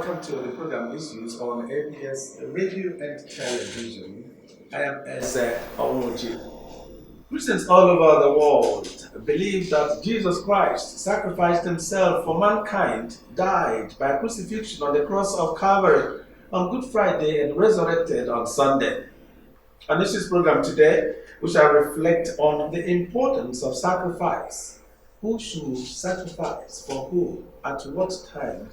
welcome to the program Issues on ABS Radio and Television. I am Eze Owoji. Christians all over the world believe that Jesus Christ sacrificed himself for mankind, died by crucifixion on the cross of Calvary on Good Friday, and resurrected on Sunday. On this program today, we shall reflect on the importance of sacrifice. Who should sacrifice for who, at what time?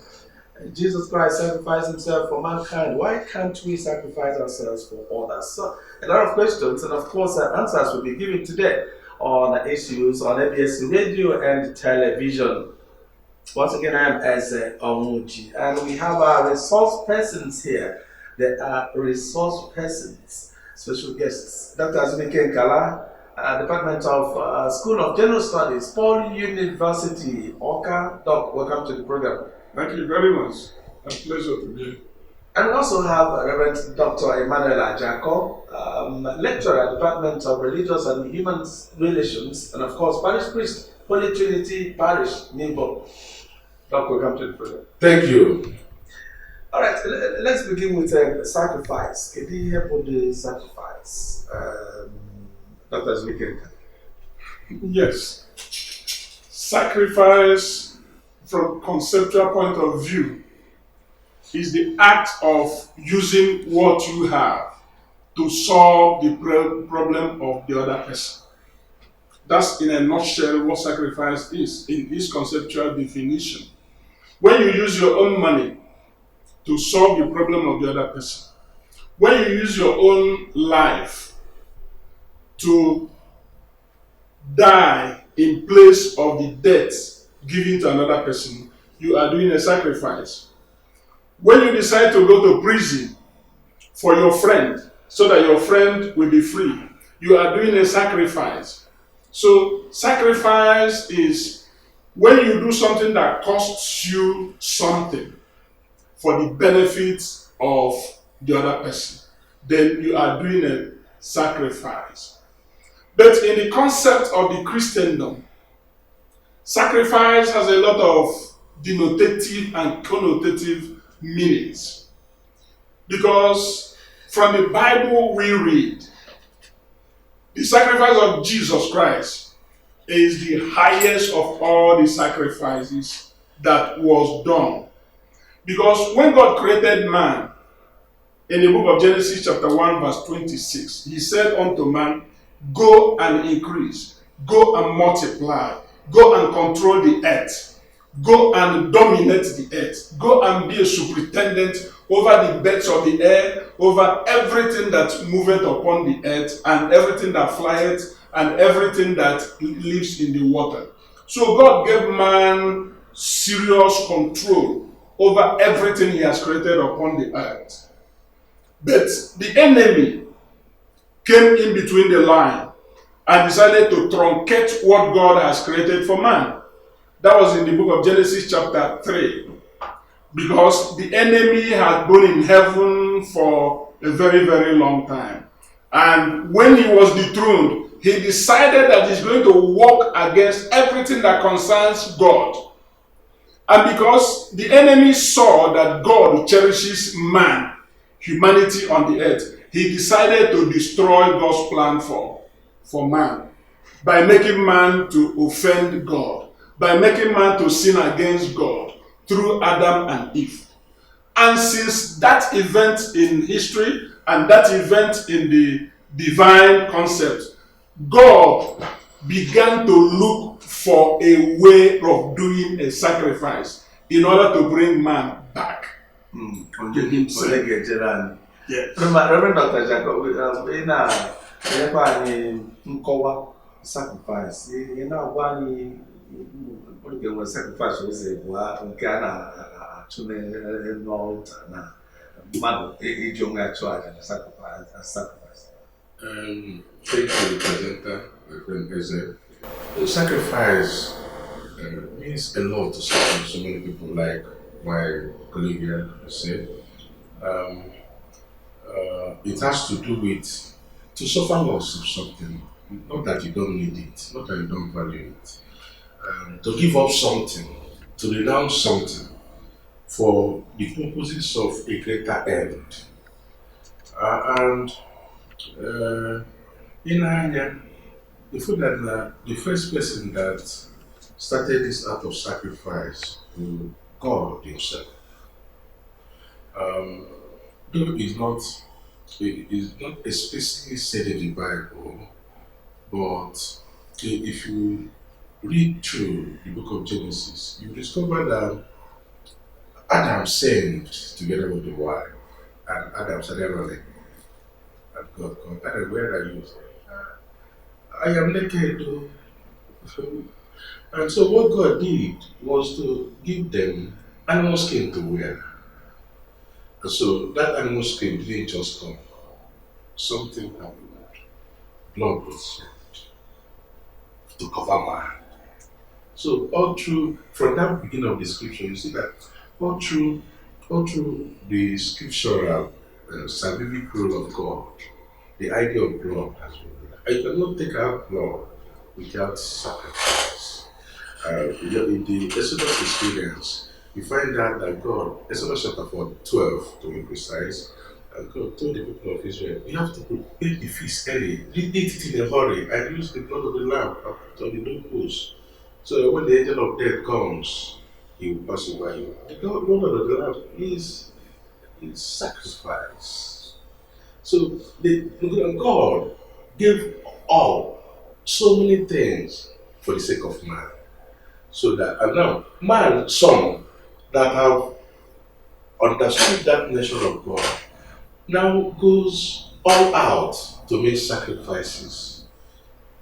Jesus Christ sacrificed himself for mankind. Why can't we sacrifice ourselves for others? So, a lot of questions, and of course, answers will be given today on issues on ABS Radio and Television. Once again, I am Eze Omuji, and we have our resource persons here. They are resource persons, special guests. Dr. Azumike Nkala, Department of School of General Studies, Paul University, Oka. Doc, welcome to the program. Thank you very much. A pleasure to be here. And we also have Reverend Dr. Emmanuel Ajako, lecturer at Department of Religious and Human Relations, and of course, parish priest, Holy Trinity Parish, Nimbo. Doc, welcome to the program. Thank you. All right, let's begin with sacrifice. Can you help with the sacrifice? Dr. Azumike. Yes. Sacrifice, from conceptual point of view, is the act of using what you have to solve the problem of the other person. That's in a nutshell what sacrifice is in its conceptual definition. When you use your own money to solve the problem of the other person, when you use your own life to die in place of the death given to another person, you are doing a sacrifice. When you decide to go to prison for your friend so that your friend will be free, you are doing a sacrifice. So sacrifice is when you do something that costs you something for the benefit of the other person, then you are doing a sacrifice. But in the concept of the Christendom, sacrifice has a lot of denotative and connotative meanings. Because from the Bible we read, the sacrifice of Jesus Christ is the highest of all the sacrifices that was done. Because when God created man, in the book of Genesis chapter 1 verse 26, he said unto man, go and increase, go and multiply, go and control the earth, go and dominate the earth, go and be a superintendent over the birds of the air, over everything that moveth upon the earth, and everything that flieth, and everything that lives in the water. So God gave man serious control over everything he has created upon the earth. But the enemy came in between the line and decided to truncate what God has created for man. That was in the book of Genesis chapter 3. Because the enemy had been in heaven for a very, very long time. And when he was dethroned, he decided that he's going to work against everything that concerns God. And because the enemy saw that God cherishes man, humanity on the earth, he decided to destroy God's plan for man by making man to offend God, by making man to sin against God through Adam and Eve. And since that event in history and that event in the divine concept, God began to look for a way of doing a sacrifice in order to bring man back to himself. Yes. Reverend Dr. Jacob, in a sacrifice, you know, one sacrifice was a Ghana to the man, a young actual sacrifice. Thank you, presenter, Reverend Eze. Sacrifice means a lot to so many people, like my colleague here said. It has to do with to suffer loss of something, not that you don't need it, not that you don't value it. To give up something, to renounce something, for the purposes of a greater end. And in Anya, the food that the first person that started this act of sacrifice to God Himself. Though it is not explicitly said in the Bible, but if you read through the book of Genesis, you discover that Adam sinned together with the wife, and Adam started running. And God called, Adam, where are you? I am naked. Oh." And so what God did was to give them animal skin to wear. And so that animal skin didn't just come. Something happened. Blood was shed to cover man. So all through, from that beginning of the scripture, you see that all through the scriptural scientific rule of God, the idea of blood has been there. I cannot take out blood without sacrifice. In the Exodus experience, you find out that God, Exodus chapter 12 to be precise, God told the people of Israel, you have to prepare the feast early, eat it in a hurry, and use the blood of the lamb on the doorpost. So when the angel of death comes, he will pass over you. The blood of the lamb is sacrifice. So God gave all so many things for the sake of man. So that, and now, man, some that have understood that nature of God, now goes all out to make sacrifices,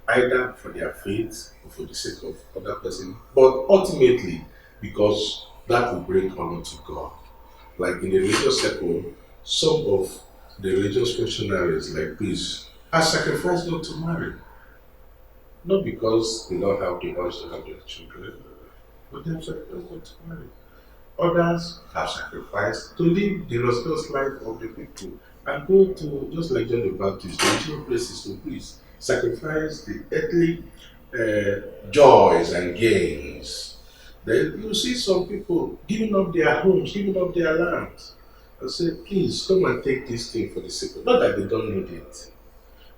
either for their faith or for the sake of other person, but ultimately because that will bring honor to God. Like in the religious circle, some of the religious functionaries, like priests, are sacrificed not to marry. Not because they don't have the urge to have their children, but they have sacrificed not to marry. Others have sacrificed to live the restless life of the people and go to, just like John the Baptist, the original places to preach, sacrifice the earthly joys and gains. Then you see some people giving up their homes, giving up their lands, and say, please come and take this thing for the sake of, not that they don't need it,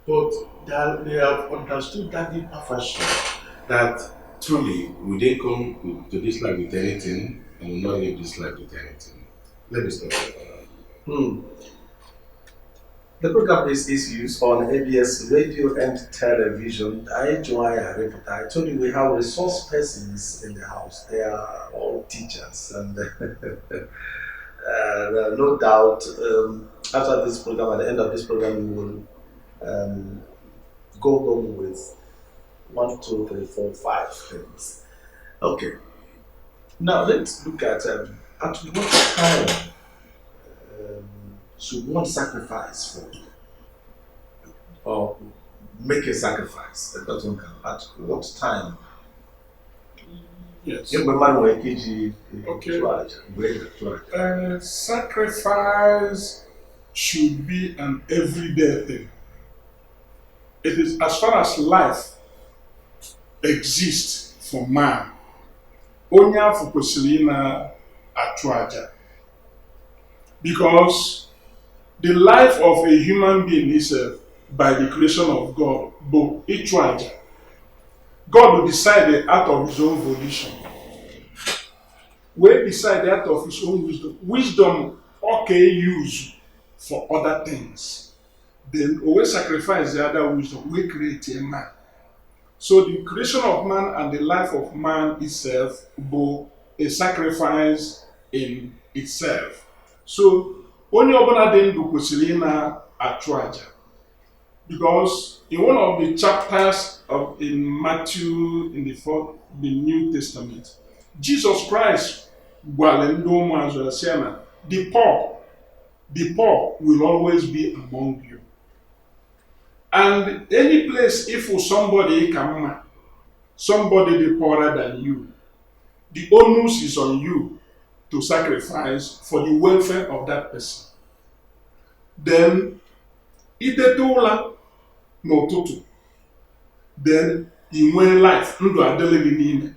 but that they have understood that deeper fashion, that truly we didn't come to this life with anything, and will not live this life with anything. Let me stop there. The program is used on ABS radio and television. I enjoy our reporter. I told you we have resource persons in the house. They are all teachers, and no doubt after this program, at the end of this program, we will go home with 1, 2, 3, 4, 5 things. Okay. Now let's look at what time should one sacrifice for, or make a sacrifice? That doesn't count. At what time? Yes. Okay. Sacrifice should be an everyday thing. It is as far as life exists for man. Onye afọ kwesịrị na-achụ aja. Because the life of a human being is by the creation of God, but ịchụ aja. God will decide the act of his own volition. We decide the act of his own wisdom. Wisdom okay use for other things. Then always sacrifice the other wisdom. We create a man. So the creation of man and the life of man itself both a sacrifice in itself. So onye ọbụla dị ndụ kwesịrị na-achụ aja. Because in one of the chapters in Matthew in the New Testament, Jesus Christ gwara ndị ụmụazụ ya sị na the poor will always be among you. And any place if somebody come, somebody the poorer than you, the onus is on you to sacrifice for the welfare of that person. Then, itete ụla n'ụtụtụ, then i nwee life, ndụ adịghị gị n'ime.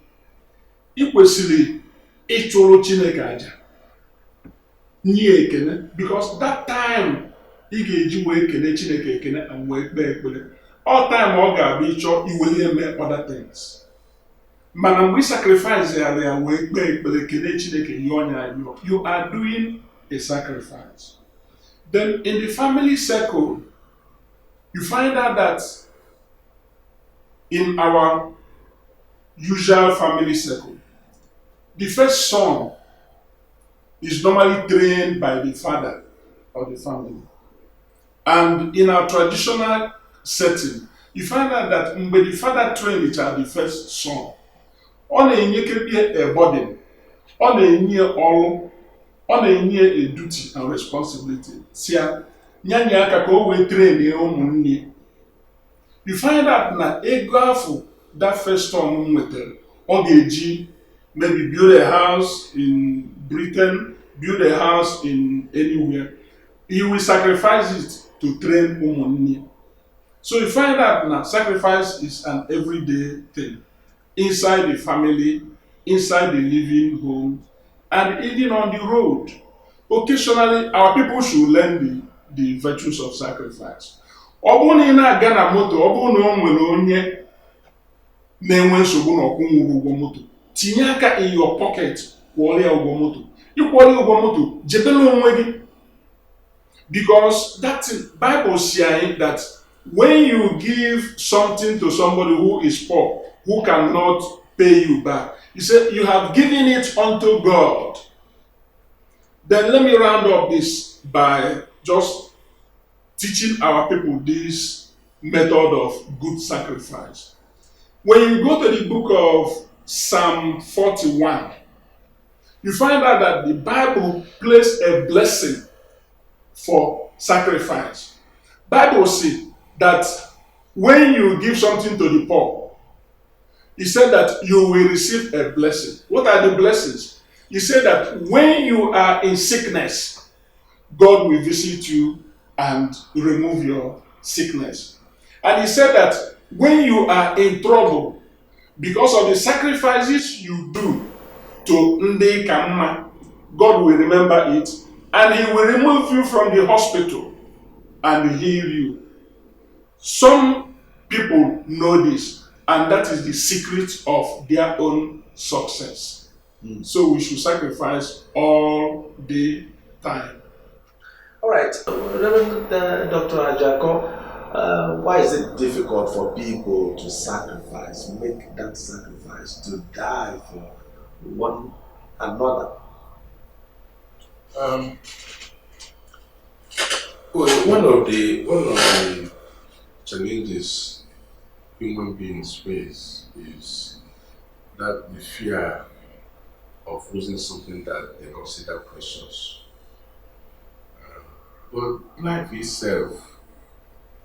I kwesịrị ịchụrụ Chineke aja. nye ekene, because that time ị ga-eji wee kene Chineke ekene and wee kpee ekpere. All time ọ ga-abịa ịchọ iwere eme other things. Mana mgbe ị sacrifice ya wee kpee ekpere kene Chineke ihe ọnya ayọ, you are doing a sacrifice. Then in the family circle, you find out that in our usual family circle, the first son is normally trained by the father of the family. And in our traditional setting, you find out that when the father trained the first son, ọ na-enyekebi a burden, ọ na-enye ọrụ, ọ na-enye a duty and responsibility. Sia nyanye aka ka o wee train ụmụnne. You find out na ego afọ that first son nwetara, ọ ga-eji maybe build a house in Britain, build a house in anywhere. He will sacrifice it to train ụmụnne. So you find out now sacrifice is an everyday thing inside the family, inside the living home, and even on the road. Occasionally, our people should learn the virtues of sacrifice. Ọ bụrụ na ị na-aga na moto, ọ bụrụ na o nwere onye na-enwe nsogbu na ọkwụnwụrụ ụgwọ moto, tinye aka in your pocket kwụọrọ ya ụgwọ moto. Ịkwụọrọ ụgwọ moto, jebela onwe gị. Because that Bible says that when you give something to somebody who is poor, who cannot pay you back, you say you have given it unto God. Then let me round up this by just teaching our people this method of good sacrifice. When you go to the book of Psalm 41, you find out that the Bible placed a blessing for sacrifice. Bible says that when you give something to the poor, he said that you will receive a blessing. What are the blessings? He said that when you are in sickness, God will visit you and remove your sickness. And he said that when you are in trouble, because of the sacrifices you do to Nde Kamma, God will remember it and he will remove you from the hospital and heal you. Some people know this, and that is the secret of their own success. So we should sacrifice all the time. All right, Reverend Dr. Ajako, why is it difficult for people to sacrifice, make that sacrifice, to die for one another? Well, one of the challenges human beings face is that the fear of losing something that they consider precious. But life itself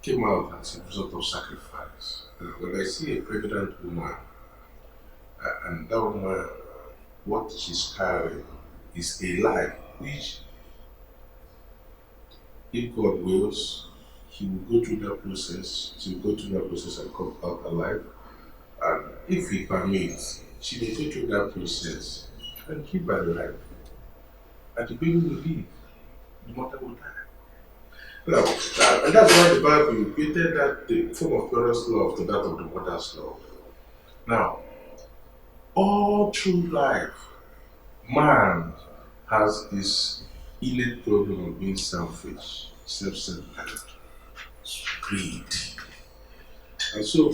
came out as a result of sacrifice. When I see a pregnant woman, and that woman, what she's carrying is a life which, if God wills, he will go through that process, she will go through that process and come out alive. And if he permits, she may go through that process and keep her alive. And the baby will live, the mother will die. Now, and that's why the Bible equated that the form of parents' love to that of the mother's love. Now, all through life, man has this innate problem of being selfish, self-centered, greed. And so,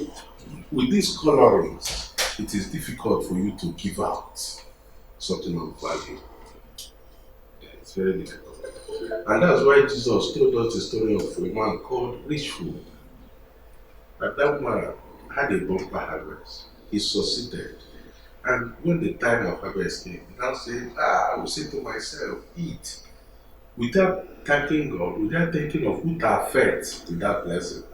with these colorings, it is difficult for you to give out something of value. It's very difficult. And that's why Jesus told us the story of a man called Rich Fool. That man had a bumper harvest. He succeeded. And when the time of harvest came, he now said, I will say to myself, eat. Without thanking God, without thinking of who that fed to that blessing.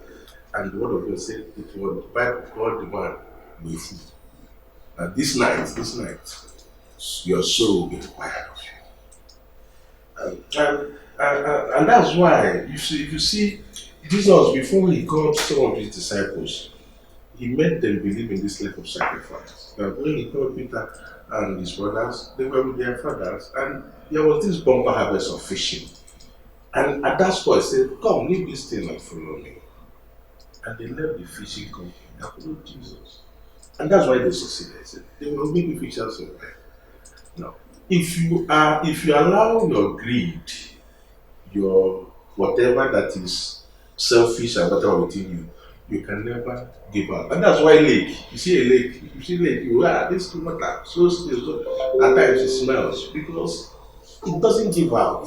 And the word of God said, it was the Bible called the man with food. And this night, your soul will be required of you. And that's why, if you see, Jesus, before he called some of his disciples, he made them believe in this life of sacrifice. That when he called Peter and his brothers, they were with their fathers, and there was this bumper harvest of fishing. And at that spot, he said, come, leave this thing and follow me. And they left the fishing company. They followed Jesus. And that's why they succeeded. They said, they will make the fishers of men. Now, if you allow your greed, your whatever that is selfish and whatever within you can never give up. And that's why lake. You see a lake, this water, so still, so at times it smells because it doesn't give out.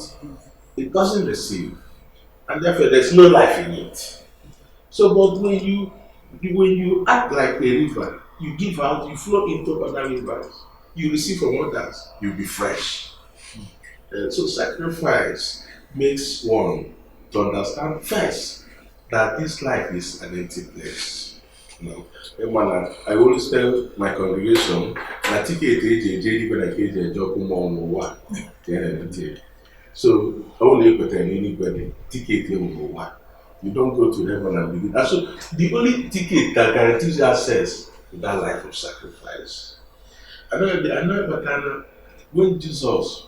It doesn't receive. And therefore there's no life in it. So but when you act like a river, you give out, you flow into other rivers, you receive from others, you'll be fresh. So sacrifice makes one to understand first that this life is an empty place. No. I always tell my congregation that so only anybody ticket number one. You don't go to heaven and begin. And so the only ticket that guarantees access to that life of sacrifice. I know but when Jesus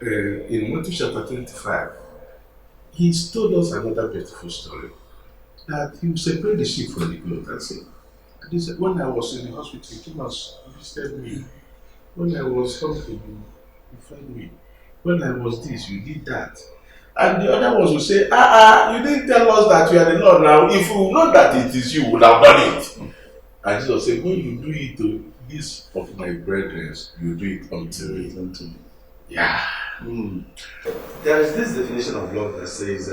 in Matthew chapter 25, he told us another beautiful story. That he would separate the sheep from the goat and say, he said, when I was in the hospital, you came and visited me. When I was hungry, you fed me. When I was this, you did that. And the other ones will say, you didn't tell us that you are the Lord now. If you know that it is you, would have done it. And Jesus said, when you do it to this of my brethren, you do it unto me. Yeah. There is this definition of love that says,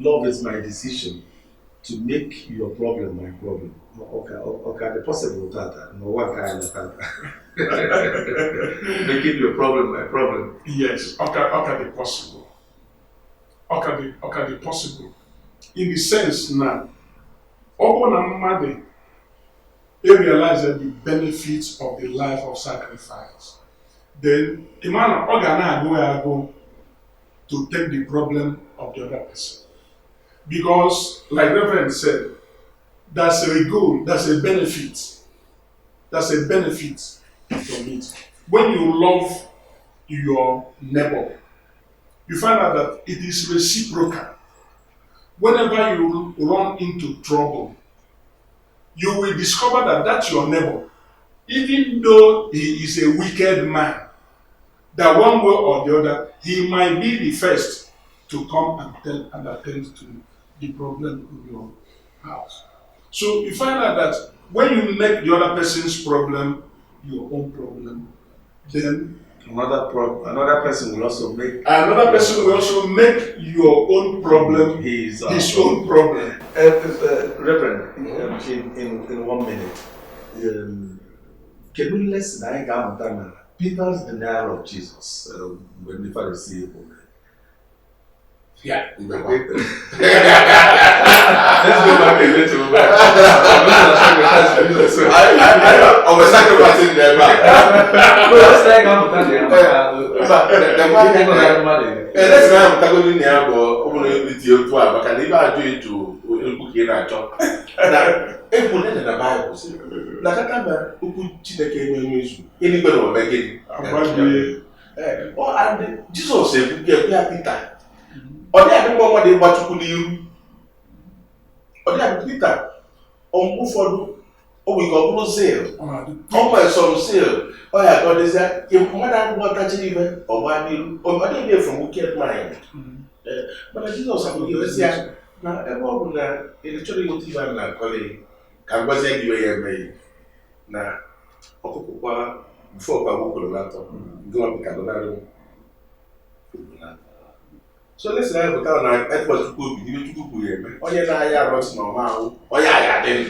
love is my decision to make your problem my problem. Okay, the possible that no one can making your problem my problem. Yes, okay, the possible. Okay, the possible. In the sense now, they realize that the benefits of the life of sacrifice. Then the man go to take the problem of the other person. Because, like Reverend said, that's a goal, that's a benefit. That's a benefit from it. When you love your neighbor, you find out that it is reciprocal. Whenever you run into trouble, you will discover that that's your neighbor. Even though he is a wicked man, that one way or the other, he might be the first to come and attend to the problem in your house. So you find out that when you make the other person's problem your own problem, then another person will also make your own problem his own problem. Reverend, in 1 minute, can we listen? Peter's denial of Jesus when the Pharisee opened. Yeah. Let's go back a little bit. I was sacrificing them. Let's take on the let's go to the Bible. Jesus said, Peter. Ọdị adịkwa mmadụ ịgbachukwu n'iru. Ọdị adịkwa Peter, ọmgbe ụfọdụ o nwere ọ bụrụ zeal. Ọ nwere some zeal. Ọ ya ka ọ dịzịa mmadụ akwụkwọ tachiri ibe ọgba n'iru. Ọ dịghị ebe from wicked mind. Mana Jizọs abụghị ezi ya na ebe ọ bụ na ịchọrọ ịghọta ibe a na-akọlị ka ngọzie gị ya eme na ọkụkụkwa bifo ọkwa gwụkwụrụ n'atọ ndị ọ bụ ka dọnarị so let's say we can na effort to go be to go here. Onye na aya rot na ma ahụ. Onye aya dem.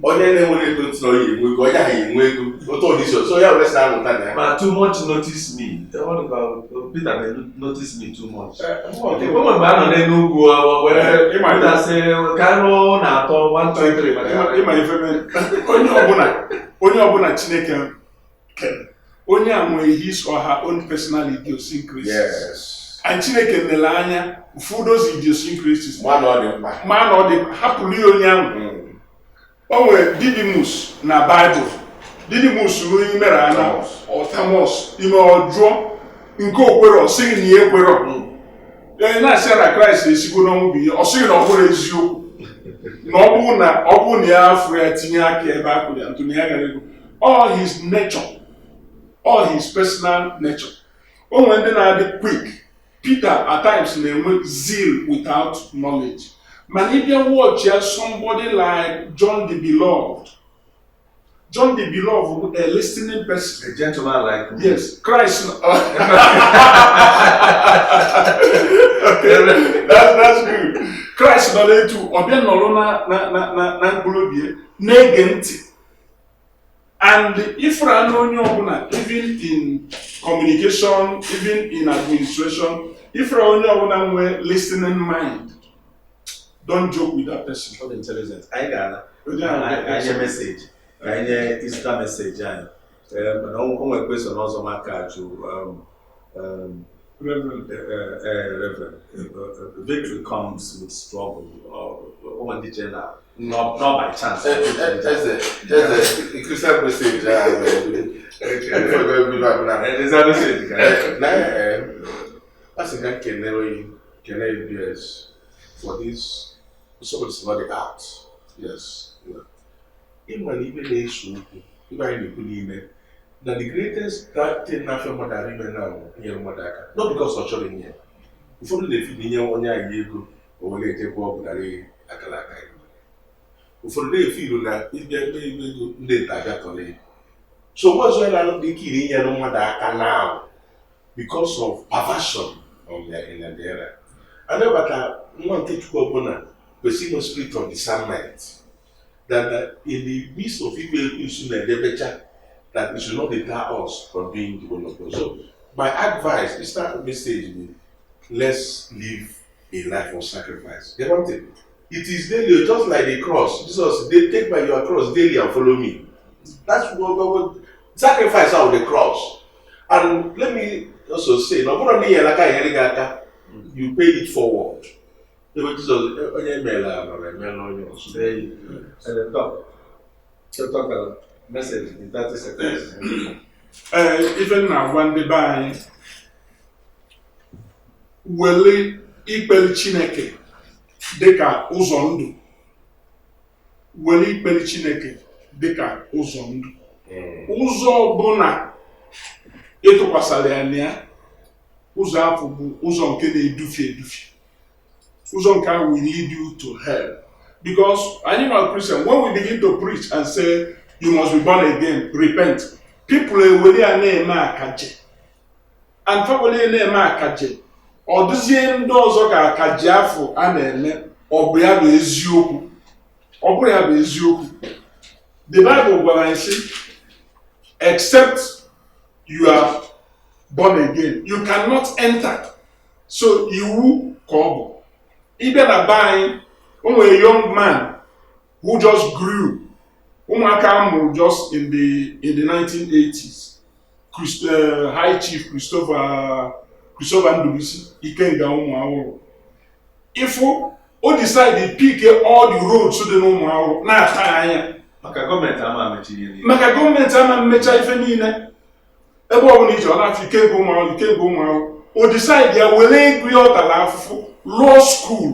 Onye na-enwe ego ntị na oyi enwe ego, onye aya enwe ego. Oto audition. So ya let's say na na. But too much notice me. I want to Peter notice me too much. Okay, when we ban on Enugu where Peter say Kano na atọ 1 2 3 ma ife onye ọbụla Chineke kere. Onye a nwere his or her own personal idiosyncrasies. Yes. And Chineke nele anya for those idiosyncrasies. Man ọ dị hapụrụ onye ahụ. O nwere Didymus na Bible Didymus ime rana Otamos ime ọjụọ nke okwere ọsịghị na ihe ekwere na-asị na Kraịst esigo n'ọnwụ bụ ihe ọsịghị na ọ bụrụ eziokwu na ọ bụrụ na ya afọ ya tinye aka ebe a kwụrụ ya ntụ na ya gara ego all his nature, all his personal nature. O nwere ndị na-adị quick. Peter at times na-enwe zeal without knowledge. Man, if you watch somebody like John the Beloved, John the Beloved, a listening person. A gentleman like me. Yes, Christ. Okay, that's good. Christ nọ n'etu ọbịa nọrọ na mkpụrụ obi na-ege ntị. And if you are onye even in communication, even in administration, if you are onye listening mind, don't joke with that person. Not intelligent. I got message. I get Easter message. No question also maka to Reverend. Reverend. Victory comes with struggle. Or not by chance. That's a Christian message. It's a message. I think I can be for this. Somebody's not the art. Yes. Even a issue, even that the greatest thing I feel mother women now here mother. Not because of showing here. Before they feed me on your ego or they take up with a akalaka. Before they feel that if they target. So what's why I don't be killing your mother now? Because of perversion of their inner area. I know that one take to open but see no spirit of discernment. That in the midst of people using the better, that it should not deter us from being the one of God. So my advice is that message with let's live a life of sacrifice. They want it. It is daily, just like the cross. Jesus, they take by your cross daily and follow me. That's what sacrifice out of the cross. And let me also say, you pay it forward. Jesus, talk about message in 30 seconds. Even now, when they buy, wele ikpeli Chineke dịka ụzọ ndụ. Wele ikpeli Chineke dịka ụzọ ndụ. Ụzọ ọbụla ịtụkwasara ya na ya, ụzọ afọ bụ ụzọ nke na-edufi edufi. Ụzọ nke ahụ will lead you to hell. Because animal Christian, when we begin to preach and say you must be born again, repent, people will na-eme akaje. And people na-eme akaje. Ọ dụzie ndị ọzọ ka akaje afọ a na-eme, ọ bụ ya bụ eziokwu. Ọ bụrụ ya bụ eziokwu. The Bible gwara anyị sị, except you are born again, you cannot enter. So iwu ka ọ bụ. Even a buying, a young man who just grew, just in the 1980s, High Chief Christopher Ndubisi, Ikenga Umuaworo. If we decide to pick all the roads to the Umuaworo, na tanya. Maka government ama mechi. Maka government ama mecha ife niile. Ebe ọ bụ na ije ọ na-afọ Ikenga Umuaworo. O decide ya wele gri ọtala afụfụ. Law school,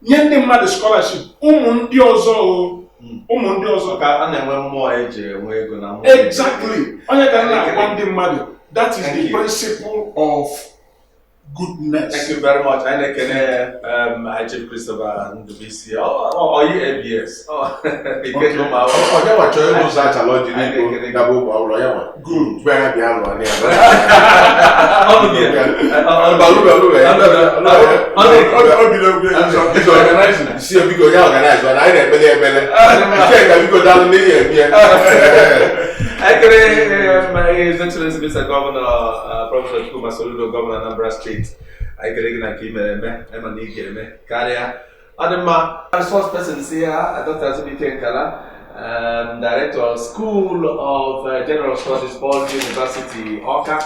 nye ndị mmadụ scholarship, ụmụ ndị ọzọ ka a na-enwe mmụọ eji enwe ego na mmụọ. Exactly. Onye ka na-agwa ndị mmadụ, that is the principle of goodness. Thank you very much. I like Chief Christopher Ndubisi. Or you ABS. Good. His Excellency Mr. Governor, Professor Chukwuma Soludo, Governor of Anambra State. I can resource person here, Dr. Zubike Nkala, Director of School of General Studies, Paul University, Oka,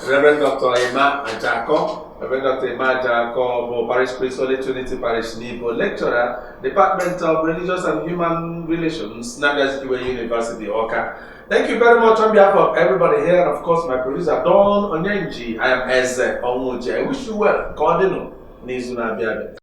Reverend Dr. Emma Ajako, Reverend Dr. Imaja Kobo, Parish Priest, Holy Trinity Parish Nibo, Lecturer, Department of Religious and Human Relations, Nagas University, Oka. Thank you very much on behalf of everybody here, and of course my producer, Don Onyenji. I am Eze Onwuji. I wish you well. Cardinal Nizuna Biabe.